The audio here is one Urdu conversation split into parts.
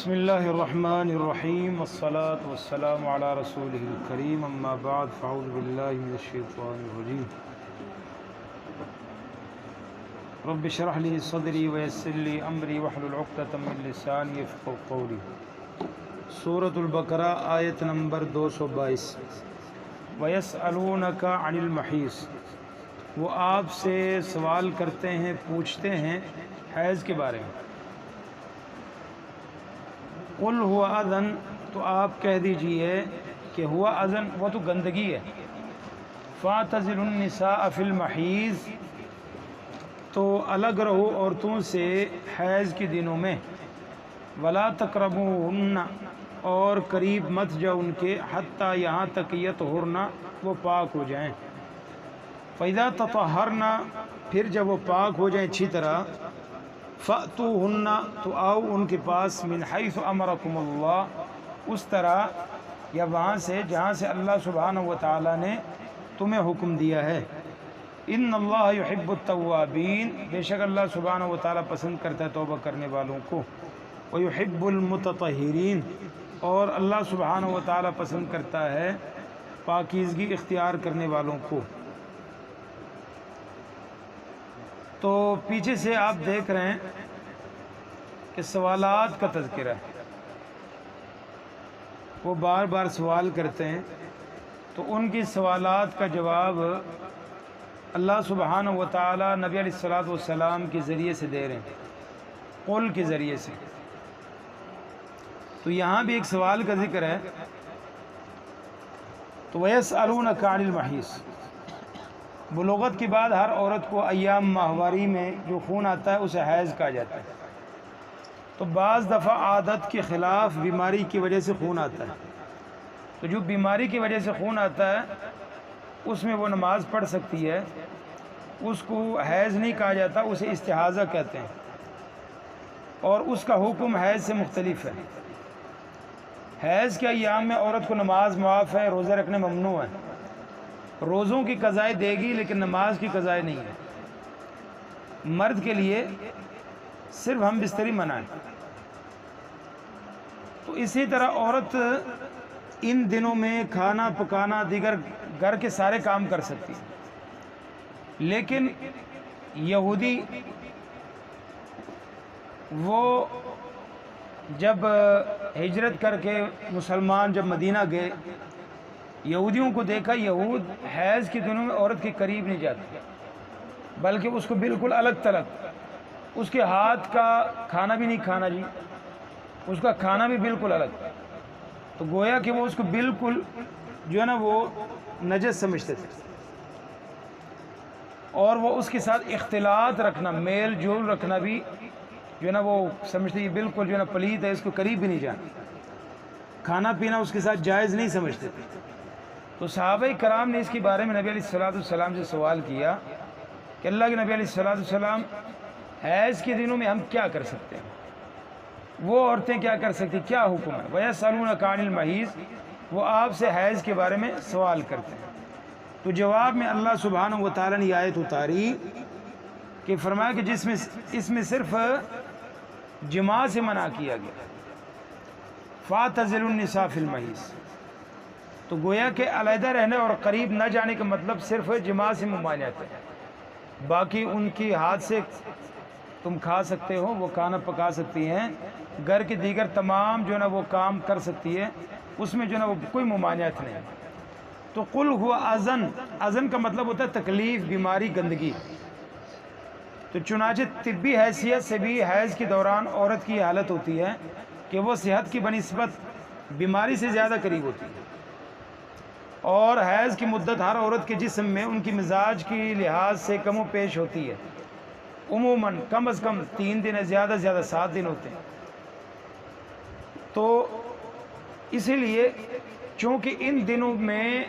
بسم اللہ الرحمن الرحیم والصلاة والسلام علی رسولہ الکریم اما بعد فاعوذ باللہ من الشیطان الرجیم رب اشرح لی صدری ویسر لی امری واحلل عقدۃ من لسانی یفقهوا قولی۔ سورۃ البقرہ آیت نمبر 222۔ وَيَسْأَلُونَكَ عَنِ الْمَحِيضِ، وہ آپ سے سوال کرتے ہیں، پوچھتے ہیں حیض کے بارے میں۔ قُلْ هُوَ أَذًى، تو آپ کہہ دیجئے کہ ہوا اذن، وہ تو گندگی ہے۔ فَاعْتَزِلُوا النِّسَاءَ فِي الْمَحِيضِ، تو الگ رہو عورتوں سے حیض کے دنوں میں۔ وَلَا تَقْرَبُوهُنَّ، اور قریب مت جاؤ ان کے، حتیٰ یہاں تک یطہرن، وہ پاک ہو جائیں۔ فَإِذَا تَطَہَّرْنَ، پھر جب وہ پاک ہو جائیں اچھی طرح، فَأْتُوهُنَّ، تو آؤ ان کے پاس، مِنْ حَيْثُ أَمَرَكُمُ اللَّهُ، اس طرح یا وہاں سے جہاں سے اللہ سبحانہ و تعالیٰ نے تمہیں حکم دیا ہے۔ إِنَّ اللَّهَ يُحِبُّ التَّوَّابِينَ، بے شک اللہ سبحانہ و تعالیٰ پسند کرتا ہے توبہ کرنے والوں کو۔ وَيُحِبُّ الْمُتَطَہِّرِينَ، اور اللہ سبحانہ و تعالیٰ پسند کرتا ہے پاکیزگی اختیار کرنے والوں کو۔ تو پیچھے سے آپ دیکھ رہے ہیں کہ سوالات کا تذکرہ ہے، وہ بار بار سوال کرتے ہیں، تو ان کی سوالات کا جواب اللہ سبحانہ و تعالیٰ نبی علیہ الصلوۃ والسلام کے ذریعے سے دے رہے ہیں، قول کے ذریعے سے۔ تو یہاں بھی ایک سوال کا ذکر ہے، تو وَيَسْأَلُونَكَ عَنِ الْمَحِيضِ، بلوغت کے بعد ہر عورت کو ایام ماہواری میں جو خون آتا ہے اسے حیض کہا جاتا ہے۔ تو بعض دفعہ عادت کے خلاف بیماری کی وجہ سے خون آتا ہے، تو جو بیماری کی وجہ سے خون آتا ہے اس میں وہ نماز پڑھ سکتی ہے، اس کو حیض نہیں کہا جاتا، اسے استحاضہ کہتے ہیں، اور اس کا حکم حیض سے مختلف ہے۔ حیض کے ایام میں عورت کو نماز معاف ہے، روزے رکھنے ممنوع ہے، روزوں کی قضائے دے گی لیکن نماز کی قضائے نہیں ہے۔ مرد کے لیے صرف ہم بستری منع ہے۔ تو اسی طرح عورت ان دنوں میں کھانا پکانا، دیگر گھر کے سارے کام کر سکتی ہے، لیکن یہودی وہ جب ہجرت کر کے مسلمان جب مدینہ گئے، یہودیوں کو دیکھا، یہود حیض کے دنوں میں عورت کے قریب نہیں جاتے، بلکہ اس کو بالکل الگ تلگ، اس کے ہاتھ کا کھانا بھی نہیں کھانا جی، اس کا کھانا بھی بالکل الگ۔ تو گویا کہ وہ اس کو بالکل جو ہے نا وہ نجس سمجھتے تھے، اور وہ اس کے ساتھ اختلاط رکھنا، میل جول رکھنا بھی جو ہے نا وہ سمجھتے یہ بالکل جو ہے نا پلید ہے، اس کو قریب بھی نہیں جانا، کھانا پینا اس کے ساتھ جائز نہیں سمجھتے تھے۔ تو صحابہ کرام نے اس کے بارے میں نبی علیہ الصلوۃ والسلام سے سوال کیا کہ اللہ کے نبی علیہ الصلوۃ والسلام، حیض کے دنوں میں ہم کیا کر سکتے ہیں، وہ عورتیں کیا کر سکتی، کیا حکم ہے؟ وَيَسْأَلُونَكَ عَنِ الْمَحِيضِ، وہ آپ سے حیض کے بارے میں سوال کرتے ہیں۔ تو جواب میں اللہ سبحانہ و تعالیٰ نے یہ آیت اتاری کہ فرمایا کہ اس میں صرف جماع سے منع کیا گیا، فَاعْتَزِلُوا النِّسَاءَ فِي الْمَحِيضِ، تو گویا کہ علیحدہ رہنے اور قریب نہ جانے کا مطلب صرف جماع سے ممانعت ہے، باقی ان کی ہاتھ سے تم کھا سکتے ہو، وہ کھانا پکا سکتی ہیں، گھر کے دیگر تمام جو ہے نا وہ کام کر سکتی ہے، اس میں جو ہے نا وہ کوئی ممانعت نہیں۔ تو قل ہوا اذن، اذن کا مطلب ہوتا ہے تکلیف، بیماری، گندگی۔ تو چنانچہ طبی حیثیت سے بھی حیض کے دوران عورت کی حالت ہوتی ہے کہ وہ صحت کی بنسبت بیماری سے زیادہ قریب ہوتی ہے، اور حیض کی مدت ہر عورت کے جسم میں ان کی مزاج کی لحاظ سے کم و پیش ہوتی ہے، عموماً کم از کم 3 دن ہے، زیادہ سے زیادہ 7 دن ہوتے ہیں۔ تو اسی لیے چونکہ ان دنوں میں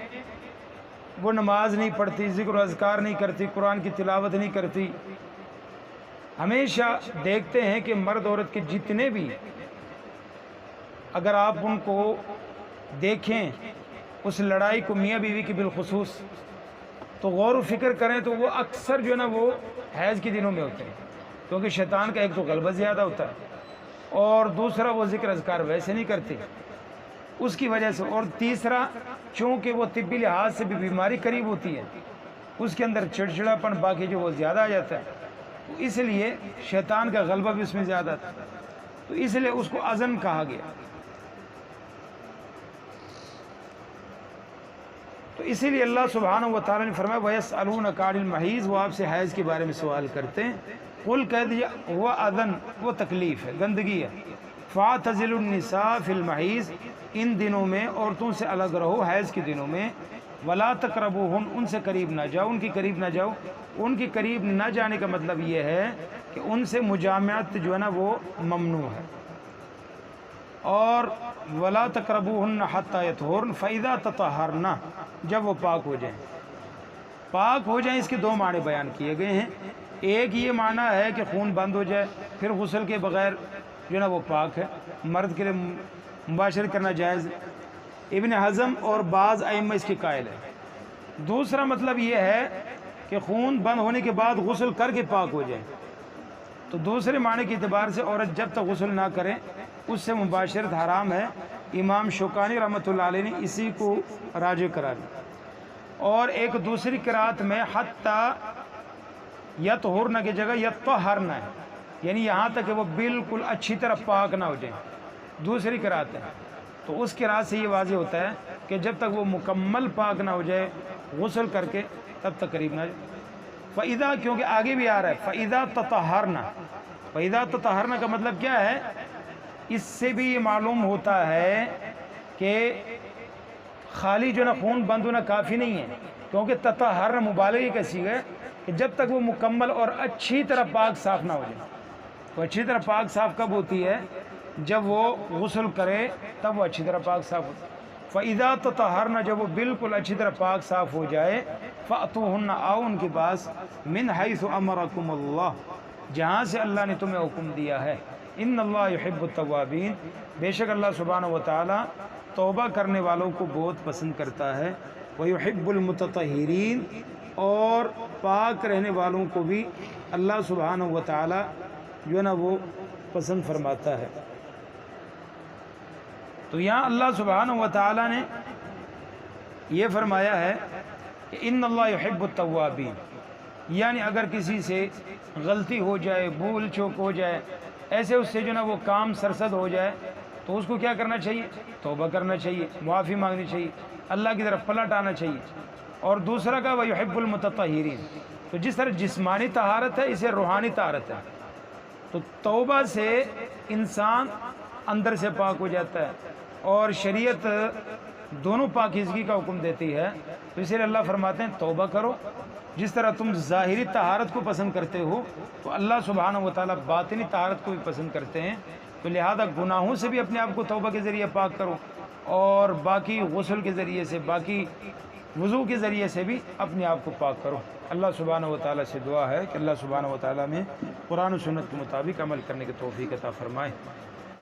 وہ نماز نہیں پڑھتی، ذکر و اذکار نہیں کرتی، قرآن کی تلاوت نہیں کرتی، ہمیشہ دیکھتے ہیں کہ مرد عورت کے جتنے بھی، اگر آپ ان کو دیکھیں اس لڑائی کو، میاں بیوی کی بالخصوص، تو غور و فکر کریں تو وہ اکثر جو ہے نا وہ حیض کے دنوں میں ہوتے ہیں، کیونکہ شیطان کا ایک تو غلبہ زیادہ ہوتا ہے، اور دوسرا وہ ذکر اذکار ویسے نہیں کرتے اس کی وجہ سے، اور تیسرا چونکہ وہ طبی لحاظ سے بھی بیماری قریب ہوتی ہے، اس کے اندر چڑچڑاپن باقی جو وہ زیادہ آ جاتا ہے، تو اس لیے شیطان کا غلبہ بھی اس میں زیادہ تھا، تو اس لیے اس کو اذن کہا گیا۔ تو اسی لیے اللہ سبحانہ و تعالیٰ نے فرمایا وَيَسْأَلُونَكَ عَنِ الْمَحِيضِ، وہ آپ سے حیض کے بارے میں سوال کرتے ہیں، قُلْ کہہ دیجیے وہ اذن، وہ تکلیف ہے، گندگی ہے، فَاعْتَزِلُوا النِّسَاءَ فِي الْمَحِيضِ، ان دنوں میں عورتوں سے الگ رہو، حیض کے دنوں میں، وَلَا تَقْرَبُوهُنَّ، ان سے قریب نہ جاؤ، ان کی قریب نہ جاؤ۔ ان کی قریب نہ جانے کا مطلب یہ ہے کہ ان سے مجامعت جو ہے نا وہ ممنوع ہے، اور وَلَا تَقْرَبُوهُنَّ حَتَّى يَطْهُرْنَ فَإِذَا تَطَهَّرْنَ، جب وہ پاک ہو جائیں۔ پاک ہو جائیں اس کے دو معنی بیان کیے گئے ہیں، ایک یہ معنی ہے کہ خون بند ہو جائے، پھر غسل کے بغیر جو ہے نا وہ پاک ہے، مرد کے لیے مباشرت کرنا جائز ہے، ابن حزم اور بعض ائمہ اس کے قائل ہے۔ دوسرا مطلب یہ ہے کہ خون بند ہونے کے بعد غسل کر کے پاک ہو جائے، تو دوسرے معنی کے اعتبار سے عورت جب تک غسل نہ کرے اس سے مباشرت حرام ہے۔ امام شوکانی رحمۃ اللہ علیہ نے اسی کو راجع قرار دیا، اور ایک دوسری قرات میں حتیٰ یطہرن کی جگہ یطہرن ہے، یعنی یہاں تک کہ وہ بالکل اچھی طرح پاک نہ ہو جائیں، دوسری قرات ہے۔ تو اس قرات سے یہ واضح ہوتا ہے کہ جب تک وہ مکمل پاک نہ ہو جائے غسل کر کے تب تک قریب نہ جائے۔ فَإِذَا، کیونکہ آگے بھی آ رہا ہے فَإِذَا تَطَہَّرْنَ، فَإِذَا تَطَہَّرْنَ کا مطلب کیا ہے؟ اس سے بھی یہ معلوم ہوتا ہے کہ خالی جو نا خون بند ہونا کافی نہیں ہے، کیونکہ تطہرن مبالغے کا صیغہ ہے کہ جب تک وہ مکمل اور اچھی طرح پاک صاف نہ ہو جائے۔ تو اچھی طرح پاک صاف کب ہوتی ہے؟ جب وہ غسل کرے تب وہ اچھی طرح پاک صاف ہوتا ہے۔ فَإِذَا تَطَہَّرْنَ، جب وہ بالکل اچھی طرح پاک صاف ہو جائے، فَأْتُوهُنَّ، آؤ ان کے پاس، مِنْ حَيْثُ أَمَرَكُمُ اللَّهُ، جہاں سے اللہ نے تمہیں حکم دیا ہے، إِنَّ اللَّهَ يُحِبُّ التَّوَّابِينَ، بے شک اللہ سبحانہ و تعالیٰ توبہ کرنے والوں کو بہت پسند کرتا ہے، وَيُحِبُّ الْمُتَطَہِّرِينَ، اور پاک رہنے والوں کو بھی اللہ سبحانہ و تعالیٰ جو ہے نا وہ پسند فرماتا ہے۔ تو یہاں اللہ سبحانہ و تعالیٰ نے یہ فرمایا ہے کہ ان اللہ یحب التوابین، یعنی اگر کسی سے غلطی ہو جائے، بھول چوک ہو جائے، ایسے اس سے جو نا وہ کام سرزد ہو جائے، تو اس کو کیا کرنا چاہیے؟ توبہ کرنا چاہیے، معافی مانگنی چاہیے، اللہ کی طرف پلٹ آنا چاہیے۔ اور دوسرا کا وَيُحِبُّ الْمُتَطَہِّرِينَ، تو جس طرح جسمانی طہارت ہے اسے روحانی طہارت ہے، تو توبہ سے انسان اندر سے پاک ہو جاتا ہے، اور شریعت دونوں پاکیزگی کا حکم دیتی ہے، تو اسی لیے اللہ فرماتے ہیں توبہ کرو۔ جس طرح تم ظاہری طہارت کو پسند کرتے ہو تو اللہ سبحانہ و تعالیٰ باطنی طہارت کو بھی پسند کرتے ہیں، تو لہذا گناہوں سے بھی اپنے آپ کو توبہ کے ذریعے پاک کرو، اور باقی غسل کے ذریعے سے، باقی وضو کے ذریعے سے بھی اپنے آپ کو پاک کرو۔ اللہ سبحانہ و تعالیٰ سے دعا ہے کہ اللہ سبحانہ و تعالیٰ میں قرآن و سنت کے مطابق عمل کرنے کی توفیق عطا فرمائے۔